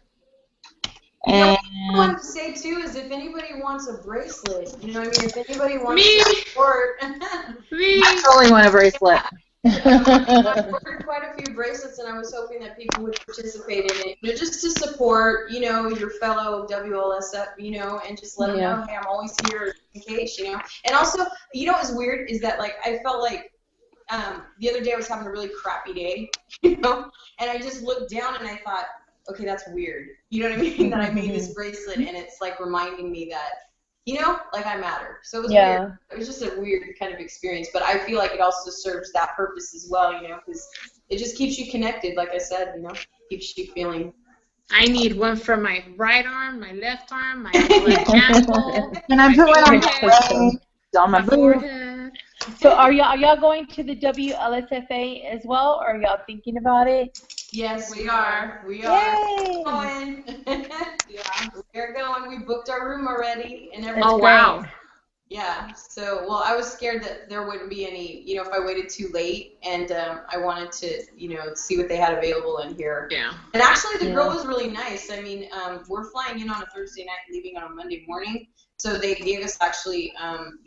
Speaker 1: And
Speaker 5: what I wanted to say too is, if anybody wants a bracelet, if anybody wants to support,
Speaker 1: I totally want a bracelet.
Speaker 5: I've ordered quite a few bracelets, and I was hoping that people would participate in it, just to support, your fellow WLSF, and just let them know, hey, I'm always here in case, And also, what's weird is that, like, I felt like the other day I was having a really crappy day, and I just looked down and I thought, okay, that's weird. You know what I mean? That I made this bracelet, and it's like reminding me that, like I matter. So it was weird. It was just a weird kind of experience, but I feel like it also serves that purpose as well, because it just keeps you connected, like I said, keeps you feeling.
Speaker 3: I need one for my right arm, my left arm, my left ankle.
Speaker 1: Can I put one on my leg, on my
Speaker 3: forehead?
Speaker 2: So are y'all going to the WLSFA as well, or are y'all thinking about it?
Speaker 5: Yes,
Speaker 4: We are.
Speaker 5: We are
Speaker 2: Yay!
Speaker 5: going. Yeah, we're going. We booked our room already and everything.
Speaker 2: That's
Speaker 3: Oh, wow.
Speaker 2: great.
Speaker 5: Yeah, so, well, I was scared that there wouldn't be any, if I waited too late, and I wanted to, see what they had available in here.
Speaker 3: Yeah.
Speaker 5: And actually, the girl was really nice. I mean, we're flying in on a Thursday night, leaving on a Monday morning, so they gave us actually, and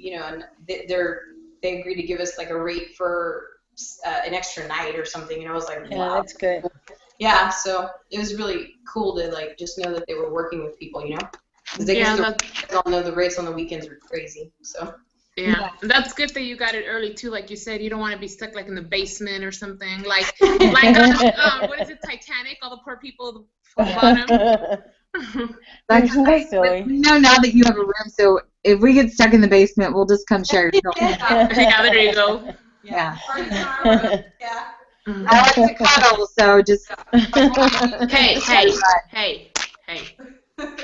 Speaker 5: they agreed to give us, like, a rate for an extra night or something, and I was like,
Speaker 2: Yeah,
Speaker 5: wow.
Speaker 2: that's good.
Speaker 5: Yeah, so it was really cool to, like, just know that they were working with people, Because they all know the rates on the weekends are crazy, so.
Speaker 3: Yeah, that's good that you got it early too. Like you said, you don't want to be stuck like in the basement or something. Like what is it, Titanic? All the poor people at the bottom.
Speaker 1: That's
Speaker 2: so
Speaker 1: right.
Speaker 2: silly.
Speaker 1: We know now that you have a room, so if we get stuck in the basement, we'll just come share your room.
Speaker 3: Yeah, there you go.
Speaker 5: Yeah. Party time. Yeah.
Speaker 1: I like to cuddle, so just.
Speaker 3: Hey.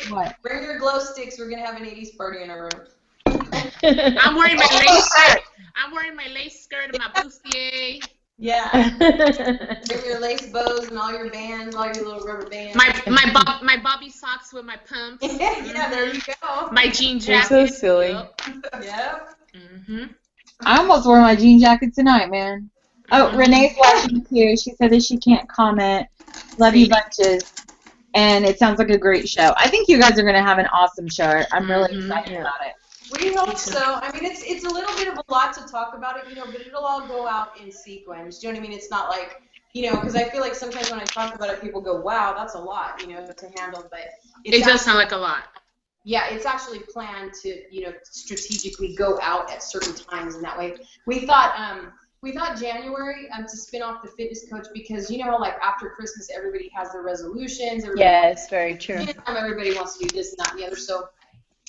Speaker 1: What?
Speaker 5: Bring your glow sticks. We're gonna have an 80s party in our room.
Speaker 3: I'm wearing my lace skirt. I'm wearing my lace skirt and my bustier.
Speaker 5: Yeah. Bring your lace bows and all your bands, all your little rubber bands.
Speaker 3: My bobby socks with my pumps.
Speaker 5: Yeah, there you go.
Speaker 3: My jean
Speaker 2: You're
Speaker 3: jacket.
Speaker 2: so silly.
Speaker 5: Yep.
Speaker 1: I almost wore my jean jacket tonight, man. Oh, Renee's watching too. She said that she can't comment. Love you bunches. And it sounds like a great show. I think you guys are going to have an awesome show. I'm really excited about it.
Speaker 5: We hope so. I mean, it's a little bit of a lot to talk about it, but it'll all go out in sequence. Do you know what I mean? It's not like, because I feel like sometimes when I talk about it, people go, wow, that's a lot, to handle. But
Speaker 3: it does sound like a lot.
Speaker 5: Yeah, it's actually planned to, strategically go out at certain times, and that way we thought January to spin off the fitness coach because like after Christmas everybody has their resolutions.
Speaker 2: Yes, very true.
Speaker 5: Everybody wants to do this and that and the other, so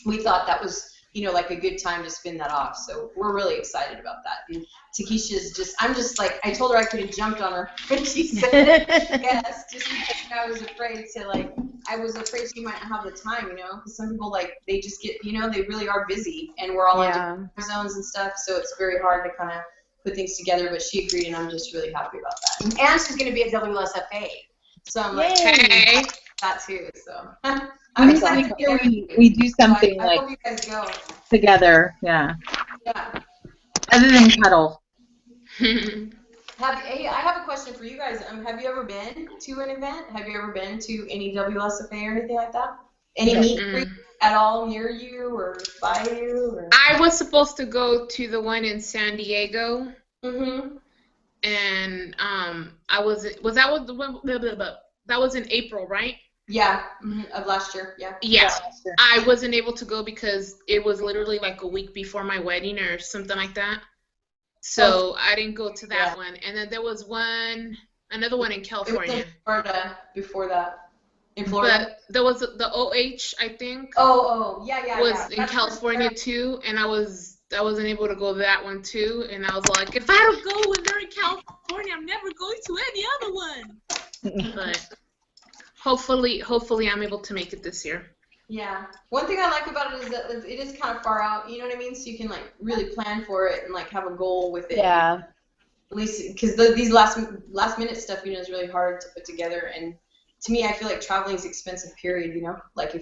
Speaker 5: we thought that was like a good time to spin that off. So we're really excited about that. And Takesha's I'm just like, I told her I could have jumped on her when she said yes, just because I was afraid she might not have the time, because some people they just get, they really are busy and we're all in different zones and stuff, so it's very hard to kind of put things together, but she agreed and I'm just really happy about that. And she's going to be at WSFA. So I'm like, hey, that too, so.
Speaker 1: I'm excited we do something
Speaker 5: I hope you guys go.
Speaker 1: Together, yeah.
Speaker 5: Yeah.
Speaker 1: Other than cuddle.
Speaker 5: I have a question for you guys. Have you ever been to an event? Have you ever been to any WSFA or anything like that? Any meet and greet at all near you or by you? Or?
Speaker 3: I was supposed to go to the one in San Diego. And that was in April, right?
Speaker 5: Yeah, of last year, yeah.
Speaker 3: Yeah, I wasn't able to go because it was literally like a week before my wedding or something like that. So I didn't go to that one. And then there was another one in California.
Speaker 5: It was in Florida before that. In Florida?
Speaker 3: But there was the OH, I think.
Speaker 5: Yeah.
Speaker 3: Was in California too, and I wasn't able to go to that one too. And I was like, if I don't go when they're in California, I'm never going to any other one. But hopefully I'm able to make it this year.
Speaker 5: Yeah. One thing I like about it is that it is kind of far out, you know what I mean? So you can really plan for it and have a goal with it.
Speaker 2: Yeah.
Speaker 5: At least because these last minute stuff, is really hard to put together. And to me, I feel like traveling is expensive. Period. If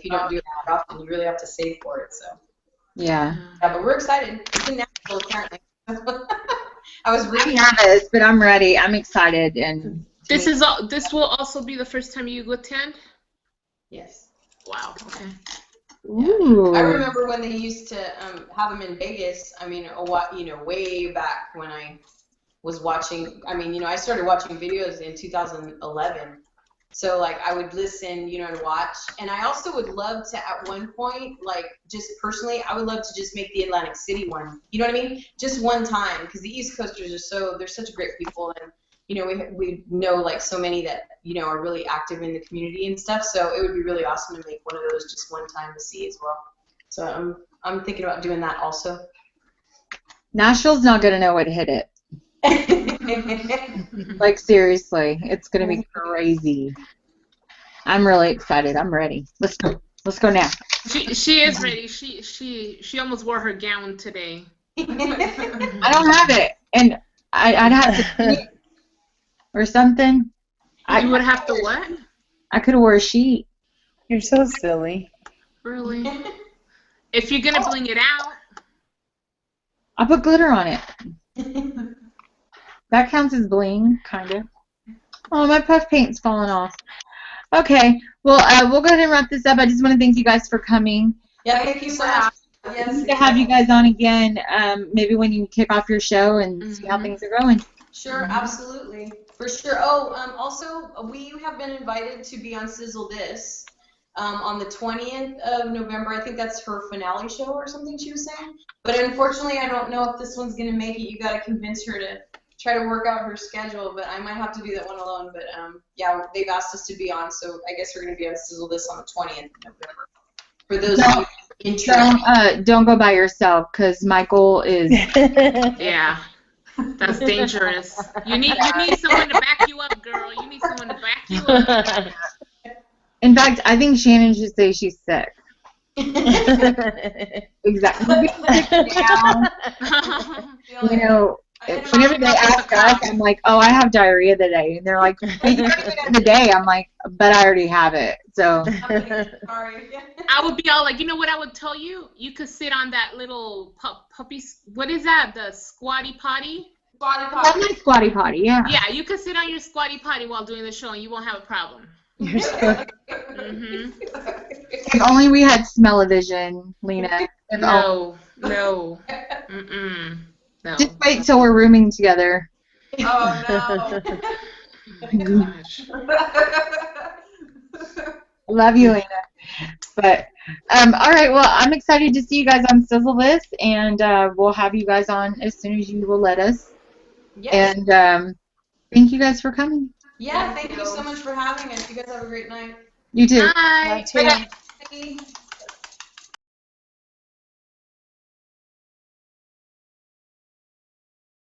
Speaker 5: you don't do it that often, you really have to save for it. So.
Speaker 1: Yeah.
Speaker 5: Yeah, but we're excited. It's in Nashville apparently. I was reading.
Speaker 1: I'm nervous, but I'm ready. I'm excited and.
Speaker 3: This will also be the first time you attend?
Speaker 5: Yes.
Speaker 3: Wow. Okay.
Speaker 1: Ooh.
Speaker 5: I remember when they used to have them in Vegas. I mean, way back when I was watching. I mean, I started watching videos in 2011. So I would listen, and watch. And I also would love to at one point, just personally, I would love to just make the Atlantic City one. You know what I mean? Just one time, because the East Coasters they're such great people, and we know so many that are really active in the community and stuff. So it would be really awesome to make one of those just one time to see as well. So I'm thinking about doing that also.
Speaker 1: Nashville's not gonna know what hit it. Seriously, it's gonna be crazy. I'm really excited. I'm ready. Let's go. Let's go now.
Speaker 3: She is ready. She almost wore her gown today.
Speaker 1: I don't have it, and I'd have to or something.
Speaker 3: You would have to what?
Speaker 1: I could have wore a sheet.
Speaker 2: You're so silly.
Speaker 3: Really? If you're gonna bling it out.
Speaker 1: I put glitter on it. That counts as bling, kind of. Oh, my puff paint's falling off. Okay, well, we'll go ahead and wrap this up. I just want to thank you guys for coming.
Speaker 5: Yeah, thank you so much.
Speaker 1: I need to have you guys on again, maybe when you kick off your show and see how things are going.
Speaker 5: Sure, absolutely. For sure. Oh, also, we have been invited to be on Sizzle This on the 20th of November. I think that's her finale show or something she was saying. But unfortunately, I don't know if this one's going to make it. You got to convince her to try to work out her schedule, but I might have to do that one alone. But yeah, they've asked us to be on, so I guess we're going to be on Sizzle This on the 20th of November. For those of you interested.
Speaker 1: Don't go by yourself, because Michael is...
Speaker 3: Yeah. That's dangerous. You need someone to back you up, girl. You need someone to back you up.
Speaker 1: In fact, I think Shannon should say she's sick. Exactly. You know, whenever they ask us, I'm like, oh, I have diarrhea today. And they're like, but you already had the day. I'm like, but I already have it. So
Speaker 5: Sorry.
Speaker 3: I would be all like, you know what I would tell you? You could sit on that little puppy, what is that? The squatty potty?
Speaker 4: Squatty
Speaker 1: I
Speaker 4: potty.
Speaker 1: like squatty potty, yeah.
Speaker 3: Yeah, you could sit on your squatty potty while doing the show and you won't have a problem.
Speaker 1: If only we had smell-o-vision, Lina.
Speaker 3: No. Mm-mm. No.
Speaker 1: Just wait till we're rooming together.
Speaker 4: Oh no.
Speaker 3: Gosh.
Speaker 1: Love you, Lina. But all right, well, I'm excited to see you guys on Sizzle This, and we'll have you guys on as soon as you will let us.
Speaker 5: Yes.
Speaker 1: And thank you guys for coming.
Speaker 5: Yeah, thank you so much for having us. You guys have a great night.
Speaker 1: You too.
Speaker 3: Bye.
Speaker 2: Too.
Speaker 5: Bye.